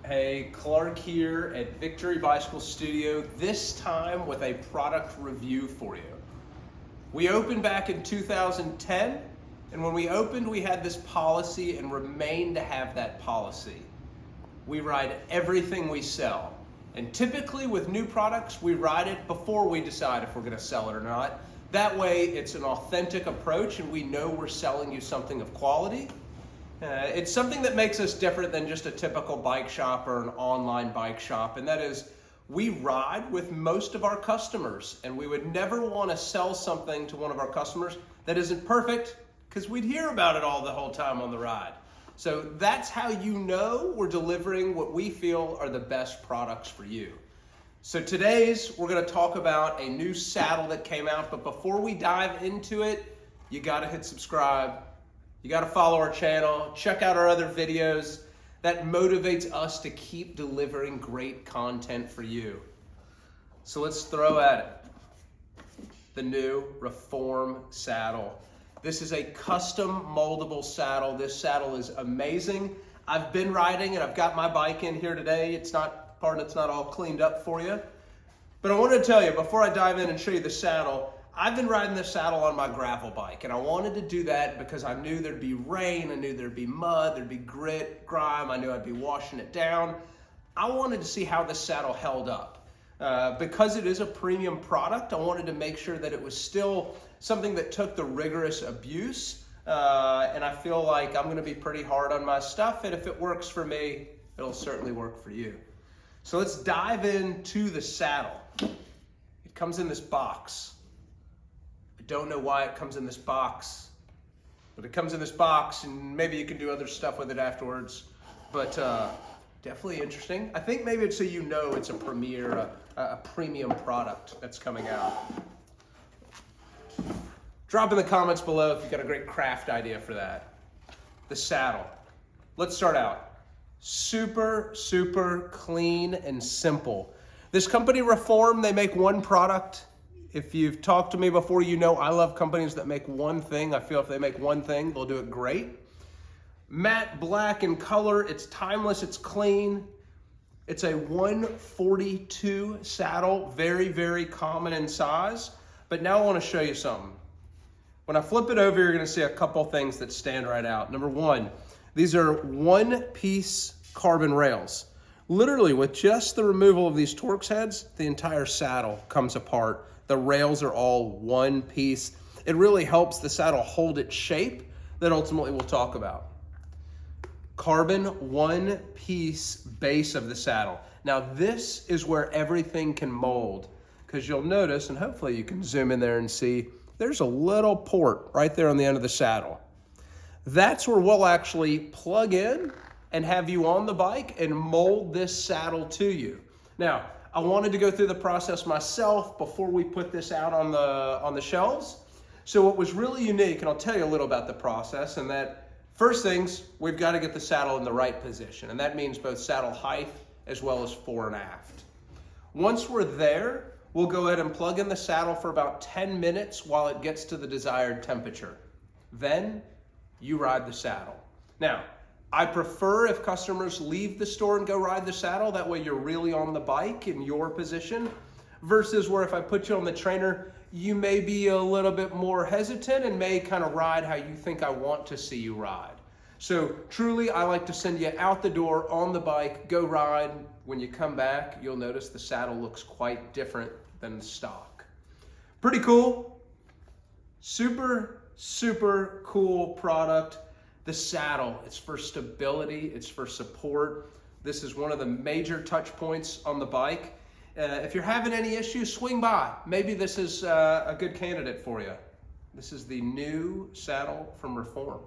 Hey, Clark here at Victory Bicycle Studio, this time with a product review for you. We opened back in 2010, and when we opened, we had this policy and remain to have that policy. We ride everything we sell. And typically with new products, we ride it before we decide if we're gonna sell it or not. That way, it's an authentic approach and we know we're selling you something of quality. It's something that makes us different than just a typical bike shop or an online bike shop, and that is we ride with most of our customers, and we would never want to sell something to one of our customers that isn't perfect because we'd hear about it all the whole time on the ride. So that's how you know we're delivering what we feel are the best products for you. So we're going to talk about a new saddle that came out, but before we dive into it, you got to hit subscribe. You got to follow our channel, check out our other videos. That motivates us to keep delivering great content for you. So let's throw at it. The new Reform saddle. This is a custom moldable saddle. This saddle is amazing. I've been riding and I've got my bike in here today. It's not all cleaned up for you. But I wanted to tell you, before I dive in and show you the saddle, I've been riding this saddle on my gravel bike, and I wanted to do that because I knew there'd be rain, I knew there'd be mud, there'd be grit, grime, I knew I'd be washing it down. I wanted to see how this saddle held up. Because it is a premium product, I wanted to make sure that it was still something that took the rigorous abuse, and I feel like I'm gonna be pretty hard on my stuff, and if it works for me, it'll certainly work for you. So let's dive into the saddle. It comes in this box. Don't know why it comes in this box, but it comes in this box, and maybe you can do other stuff with it afterwards, but definitely interesting. I think maybe it's so you know it's a premium product that's coming out. Drop in the comments below if you've got a great craft idea for that. The saddle. Let's start out. Super, super clean and simple. This company Reform, they make one product. If you've talked to me before, you know I love companies that make one thing. I feel if they make one thing, they'll do it great. Matte black in color, it's timeless, it's clean. It's a 142 saddle, very, very common in size. But now I want to show you something. When I flip it over, you're going to see a couple things that stand right out. Number one, these are one-piece carbon rails. Literally, with just the removal of these Torx heads, the entire saddle comes apart. The rails are all one piece. It really helps the saddle hold its shape that ultimately we'll talk about. Carbon one-piece base of the saddle. Now this is where everything can mold, because you'll notice, and hopefully you can zoom in there and see, there's a little port right there on the end of the saddle. That's where we'll actually plug in and have you on the bike and mold this saddle to you. Now, I wanted to go through the process myself before we put this out on the shelves. So what was really unique, and I'll tell you a little about the process, and that first things, we've got to get the saddle in the right position, and that means both saddle height as well as fore and aft. Once we're there, we'll go ahead and plug in the saddle for about 10 minutes while it gets to the desired temperature. Then you ride the saddle. Now, I prefer if customers leave the store and go ride the saddle, that way you're really on the bike in your position, versus where if I put you on the trainer, you may be a little bit more hesitant and may kind of ride how you think I want to see you ride. So truly, I like to send you out the door on the bike, go ride. When you come back, you'll notice the saddle looks quite different than the stock. Pretty cool. Super, super cool product. The saddle, it's for stability, it's for support. This is one of the major touch points on the bike. If you're having any issues, swing by. Maybe this is a good candidate for you. This is the new saddle from Reform.